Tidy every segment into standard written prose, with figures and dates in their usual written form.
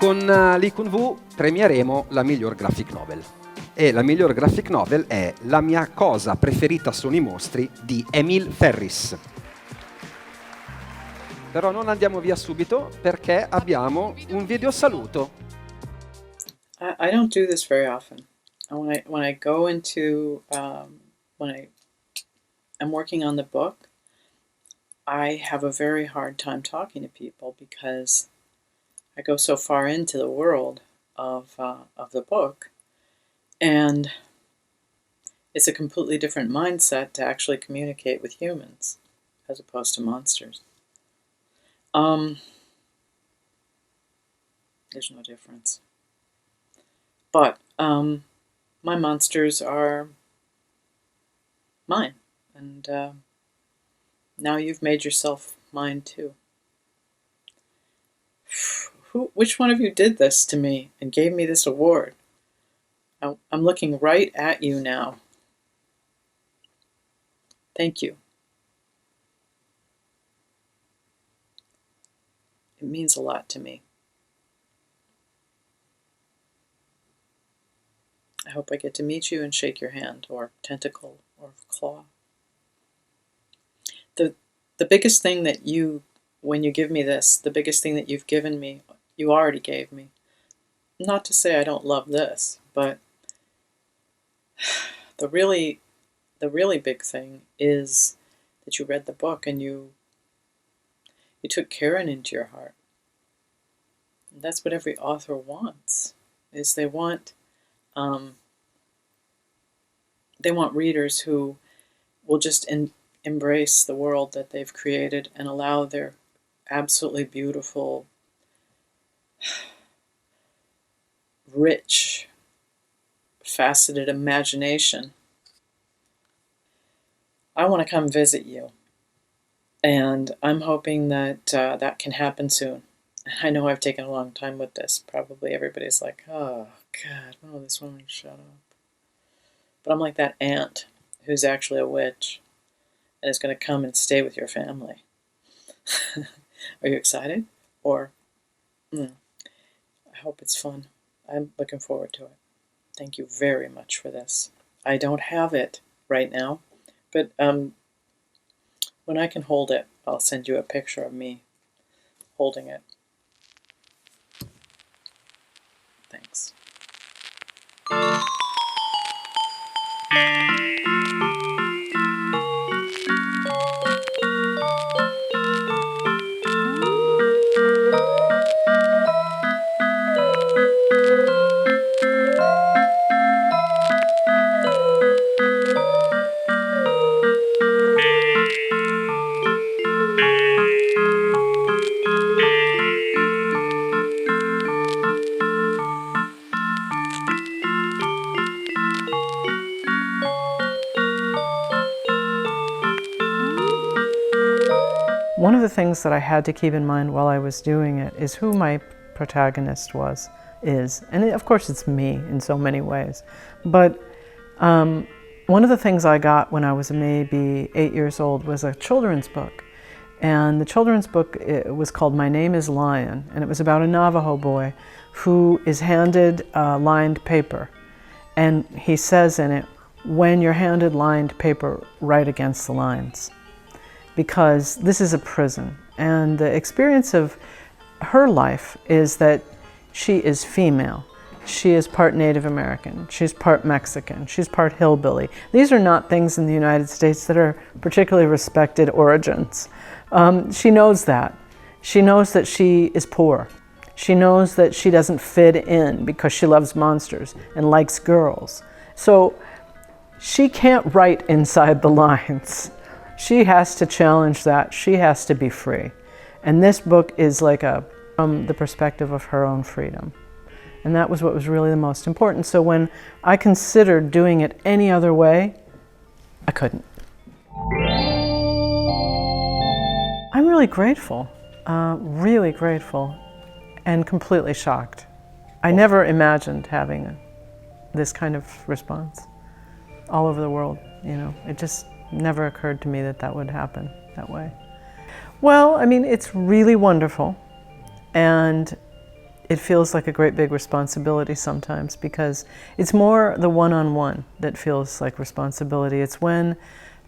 Con l'Icon V premieremo la Miglior Graphic Novel. E la Miglior Graphic Novel è La mia cosa preferita sono i mostri di Emil Ferris. Però non andiamo via subito perché abbiamo un video saluto. I don't do this very often. When I go into when I'm working on the book, I have a very hard time talking to people because I go so far into the world of the book, and it's a completely different mindset to actually communicate with humans as opposed to monsters. There's no difference. But my monsters are mine, and now you've made yourself mine too. Which one of you did this to me and gave me this award? I'm looking right at you now. Thank you. It means a lot to me. I hope I get to meet you and shake your hand, or tentacle, or claw. The biggest thing that when you give me this, the biggest thing that you've given me, you already gave me. Not to say I don't love this, but the really big thing is that you read the book and you took Karen into your heart. And that's what every author wants, is they want readers who will just embrace the world that they've created and allow their absolutely beautiful, rich, faceted imagination. I want to come visit you, and I'm hoping that that can happen soon. I know I've taken a long time with this. Probably everybody's like, oh, God, oh, this woman, shut up. But I'm like that aunt who's actually a witch and is going to come and stay with your family. Are you excited? Or, I hope it's fun. I'm looking forward to it. Thank you very much for this. I don't have it right now, but when I can hold it, I'll send you a picture of me holding it. Thanks. One of the things that I had to keep in mind while I was doing it is who my protagonist is. And of course it's me in so many ways. But one of the things I got when I was maybe 8 years old was a children's book. And the children's book was called My Name is Lion, and it was about a Navajo boy who is handed lined paper. And he says in it, when you're handed lined paper, write against the lines. Because this is a prison. And the experience of her life is that she is female. She is part Native American. She's part Mexican. She's part hillbilly. These are not things in the United States that are particularly respected origins. She knows that. She knows that she is poor. She knows that she doesn't fit in because she loves monsters and likes girls. So she can't write inside the lines. She has to challenge that. She has to be free. And this book is like from the perspective of her own freedom. And that was what was really the most important. So when I considered doing it any other way, I couldn't. I'm really grateful, and completely shocked. I never imagined having this kind of response all over the world. You know, it just never occurred to me that that would happen that way. Well, I mean, it's really wonderful, and it feels like a great big responsibility sometimes, because it's more the one-on-one that feels like responsibility. It's when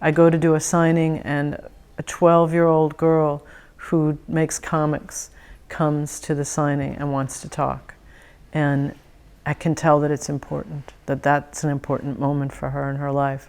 I go to do a signing and a 12-year-old girl who makes comics comes to the signing and wants to talk. And I can tell that it's important, that that's an important moment for her in her life.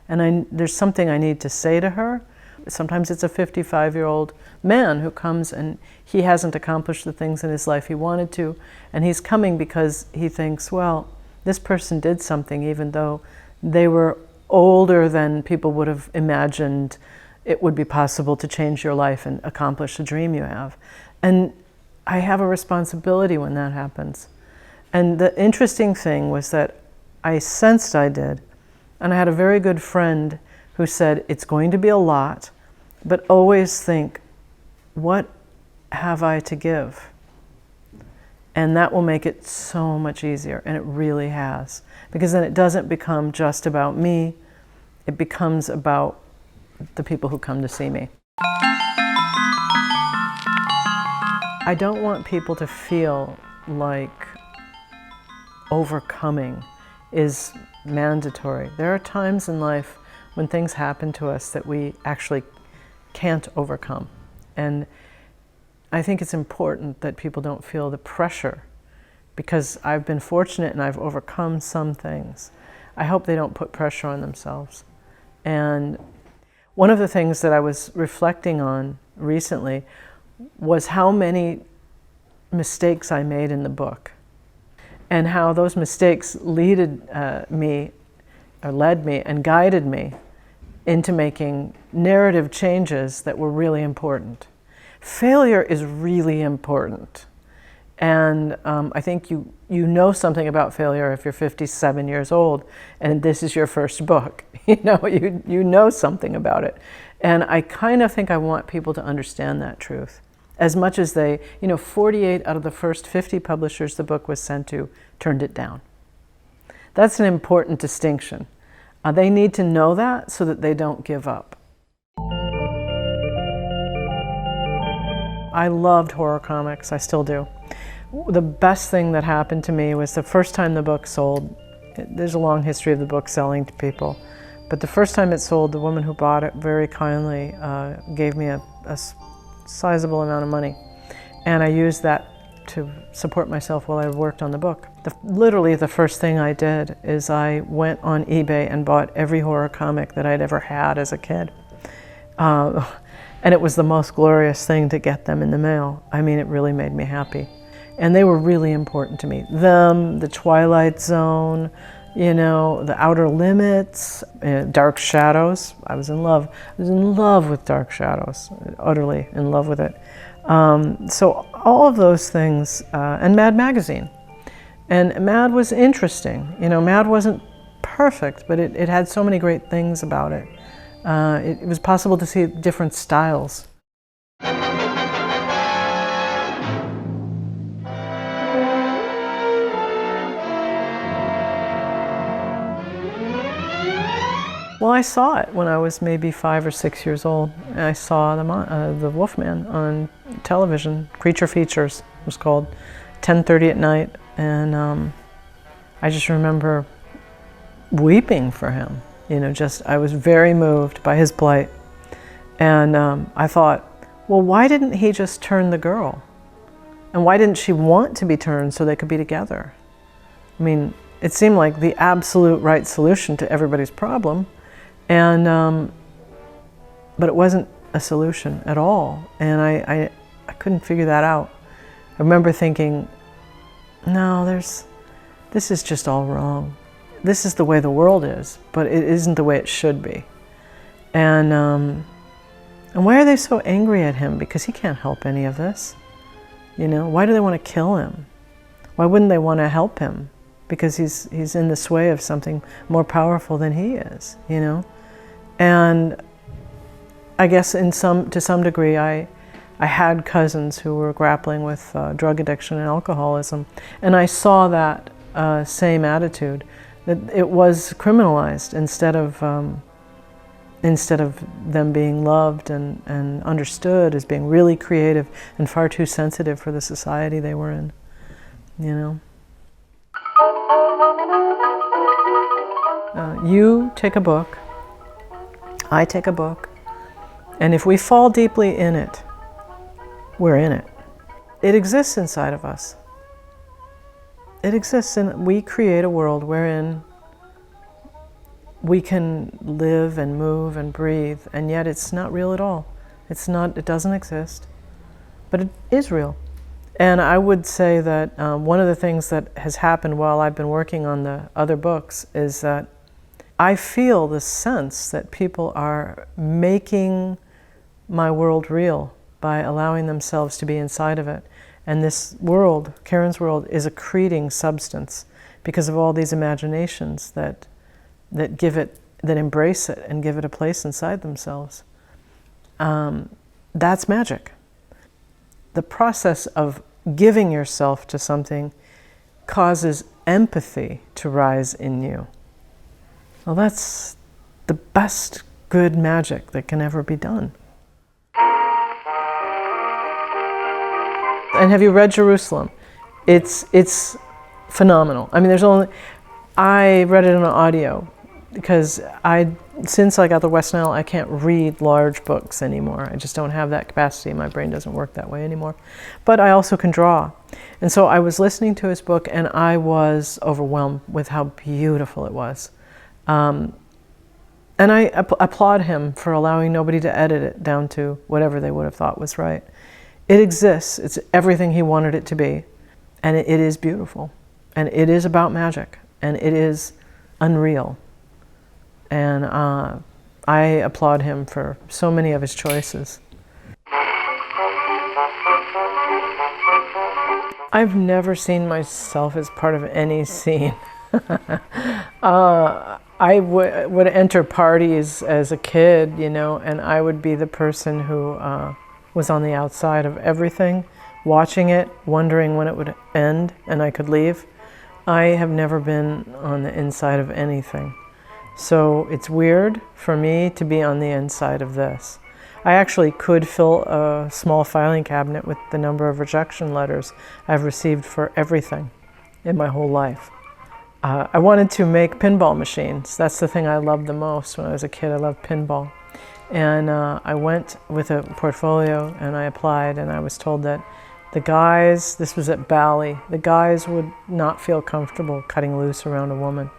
And there's something I need to say to her. Sometimes it's a 55-year-old man who comes and he hasn't accomplished the things in his life he wanted to, and he's coming because he thinks, well, this person did something even though they were older than people would have imagined it would be possible to change your life and accomplish a dream you have. And I have a responsibility when that happens. And the interesting thing was that I sensed I did, and I had a very good friend who said, it's going to be a lot, but always think, what have I to give? And that will make it so much easier, and it really has. Because then it doesn't become just about me, it becomes about the people who come to see me. I don't want people to feel like overcoming is mandatory. There are times in life when things happen to us that we actually can't overcome. And I think it's important that people don't feel the pressure, because I've been fortunate and I've overcome some things. I hope they don't put pressure on themselves. And one of the things that I was reflecting on recently was how many mistakes I made in the book, and how those mistakes led me and guided me into making narrative changes that were really important. Failure is really important. And I think you know something about failure if you're 57 years old and this is your first book. You know something about it. And I kind of think I want people to understand that truth. As much as 48 out of the first 50 publishers the book was sent to turned it down. That's an important distinction. They need to know that so that they don't give up. I loved horror comics, I still do. The best thing that happened to me was the first time the book sold. There's a long history of the book selling to people, but the first time it sold, the woman who bought it very kindly gave me a sizable amount of money, and I used that to support myself while I worked on the book. Literally the first thing I did is I went on eBay and bought every horror comic that I'd ever had as a kid. And it was the most glorious thing to get them in the mail. I mean, it really made me happy. And they were really important to me. Them, the Twilight Zone, the Outer Limits, Dark Shadows. I was in love with Dark Shadows, utterly in love with it. So all of those things, and Mad Magazine. And Mad was interesting. Mad wasn't perfect, but it had so many great things about it. It was possible to see different styles. Well, I saw it when I was maybe 5 or 6 years old. I saw the Wolfman on television. Creature Features was called, 10:30 at night, and I just remember weeping for him. I was very moved by his plight, and I thought, well, why didn't he just turn the girl, and why didn't she want to be turned so they could be together? I mean, it seemed like the absolute right solution to everybody's problem. And but it wasn't a solution at all, and I couldn't figure that out. I remember thinking, no, this is just all wrong. This is the way the world is, but it isn't the way it should be. And why are they so angry at him? Because he can't help any of this. Why do they want to kill him? Why wouldn't they want to help him? Because he's in the sway of something more powerful than he is, And I guess to some degree, I had cousins who were grappling with drug addiction and alcoholism, and I saw that same attitude, that it was criminalized instead of them being loved and understood as being really creative and far too sensitive for the society they were in. you know. You take a book, I take a book, and if we fall deeply in it, we're in it. It exists inside of us. It exists, and we create a world wherein we can live and move and breathe, and yet it's not real at all. It doesn't exist, but it is real. And I would say that one of the things that has happened while I've been working on the other books is that I feel the sense that people are making my world real by allowing themselves to be inside of it. And this world, Karen's world, is accreting substance because of all these imaginations that embrace it and give it a place inside themselves. That's magic. The process of giving yourself to something causes empathy to rise in you. Well, that's the best good magic that can ever be done. And have you read Jerusalem? It's phenomenal. I mean, I read it on audio because since I got the West Nile, I can't read large books anymore. I just don't have that capacity. My brain doesn't work that way anymore. But I also can draw. And so I was listening to his book and I was overwhelmed with how beautiful it was. And I applaud him for allowing nobody to edit it down to whatever they would have thought was right. It exists. It's everything he wanted it to be. And it is beautiful. And it is about magic. And it is unreal. And I applaud him for so many of his choices. I've never seen myself as part of any scene. I would enter parties as a kid, you know, and I would be the person who was on the outside of everything, watching it, wondering when it would end and I could leave. I have never been on the inside of anything. So it's weird for me to be on the inside of this. I actually could fill a small filing cabinet with the number of rejection letters I've received for everything in my whole life. I wanted to make pinball machines. That's the thing I loved the most when I was a kid. I loved pinball. And I went with a portfolio and I applied, and I was told that the guys, this was at Bally, the guys would not feel comfortable cutting loose around a woman.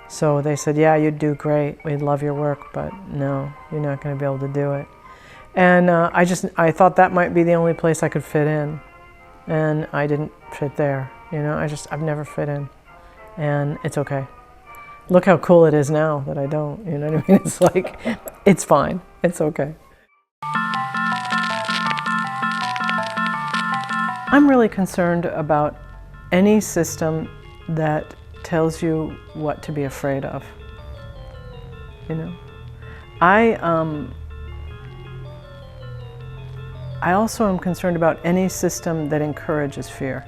So they said, yeah, you'd do great. We'd love your work, but no, you're not going to be able to do it. And I thought that might be the only place I could fit in. And I didn't fit there. You know, I've never fit in. And it's okay. Look how cool it is now that I don't, you know what I mean? It's like, it's fine, it's okay. I'm really concerned about any system that tells you what to be afraid of, you know? I also am concerned about any system that encourages fear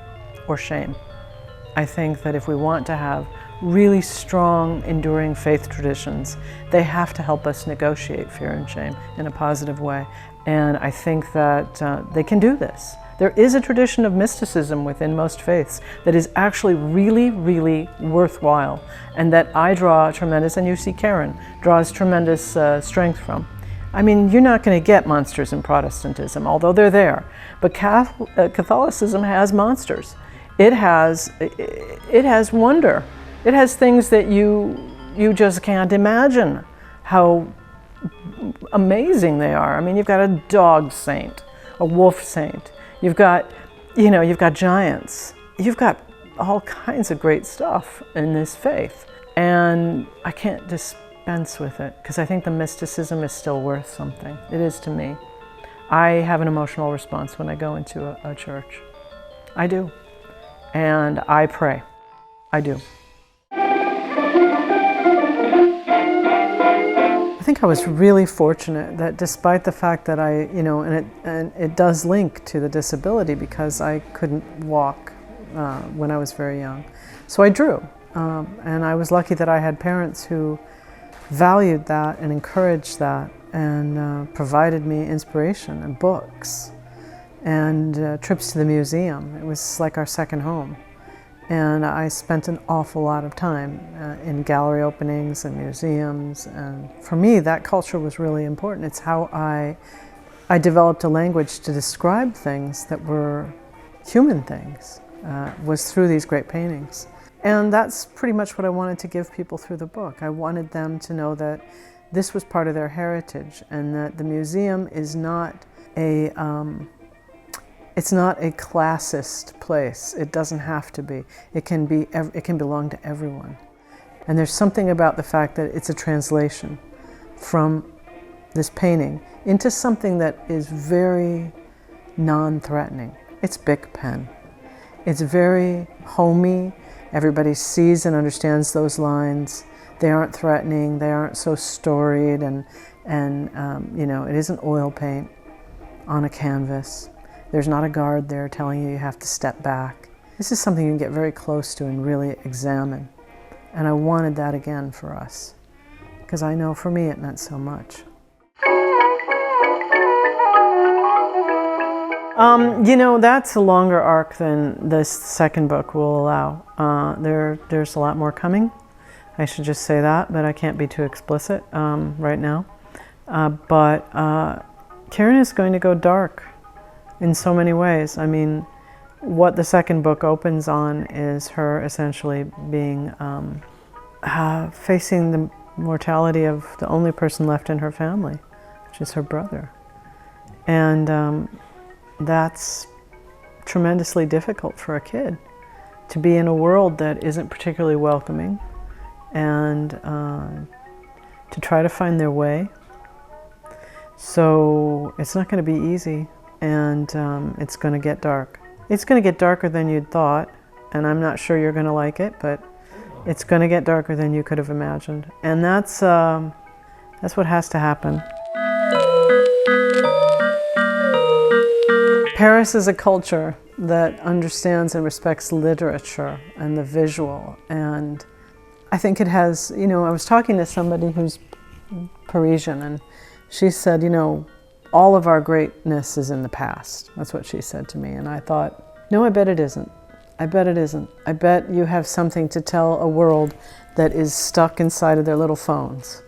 or shame. I think that if we want to have really strong, enduring faith traditions, they have to help us negotiate fear and shame in a positive way. And I think that they can do this. There is a tradition of mysticism within most faiths that is actually really, really worthwhile, and that I draw tremendous, and you see Karen draws tremendous strength from. I mean, you're not going to get monsters in Protestantism, although they're there. But Catholicism has monsters. It has wonder. It has things that you just can't imagine how amazing they are. I mean, you've got a dog saint, a wolf saint. You've got giants. You've got all kinds of great stuff in this faith. And I can't dispense with it because I think the mysticism is still worth something. It is to me. I have an emotional response when I go into a church. I do. And I pray. I do. I think I was really fortunate that despite the fact that and it does link to the disability because I couldn't walk when I was very young. So I drew. And I was lucky that I had parents who valued that and encouraged that and provided me inspiration and books and trips to the museum. It was like our second home. And I spent an awful lot of time in gallery openings and museums. And for me, that culture was really important. It's how I developed a language to describe things that were human things, was through these great paintings. And that's pretty much what I wanted to give people through the book. I wanted them to know that this was part of their heritage, and that the museum is not it's not a classist place. It doesn't have to be. It can belong to everyone. And there's something about the fact that it's a translation from this painting into something that is very non-threatening. It's Bic pen. It's very homey. Everybody sees and understands those lines. They aren't threatening. They aren't so storied, and it isn't oil paint on a canvas. There's not a guard there telling you have to step back. This is something you can get very close to and really examine. And I wanted that again for us, because I know for me it meant so much. That's a longer arc than this second book will allow. There's a lot more coming. I should just say that, but I can't be too explicit right now. But Karen is going to go dark in so many ways. I mean, what the second book opens on is her essentially being facing the mortality of the only person left in her family, which is her brother. And that's tremendously difficult for a kid, to be in a world that isn't particularly welcoming, and to try to find their way. So it's not going to be easy, and it's going to get dark. It's going to get darker than you'd thought, and I'm not sure you're going to like it, but it's going to get darker than you could have imagined. And that's what has to happen. Paris is a culture that understands and respects literature and the visual, and I think it has, I was talking to somebody who's Parisian, and she said, all of our greatness is in the past. That's what she said to me. And I thought, no, I bet it isn't. I bet it isn't. I bet you have something to tell a world that is stuck inside of their little phones.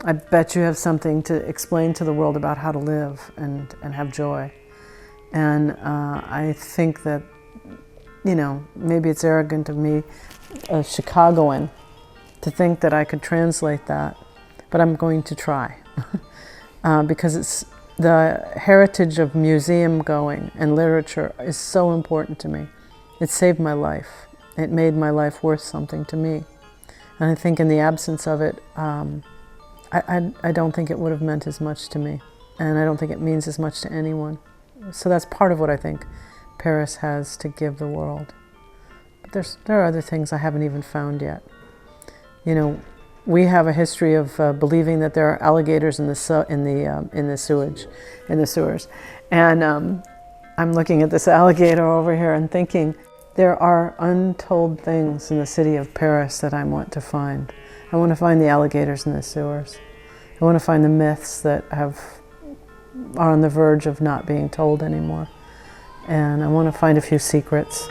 I bet you have something to explain to the world about how to live and have joy. And I think that, maybe it's arrogant of me, a Chicagoan, to think that I could translate that, but I'm going to try. Because it's the heritage of museum going and literature is so important to me. It saved my life. It made my life worth something to me. And I think in the absence of it, I don't think it would have meant as much to me. And I don't think it means as much to anyone. So that's part of what I think Paris has to give the world. But there are other things I haven't even found yet. We have a history of believing that there are alligators in the sewers, and I'm looking at this alligator over here and thinking there are untold things in the city of Paris that I want to find. I want to find the alligators in the sewers. I want to find the myths that are on the verge of not being told anymore, and I want to find a few secrets.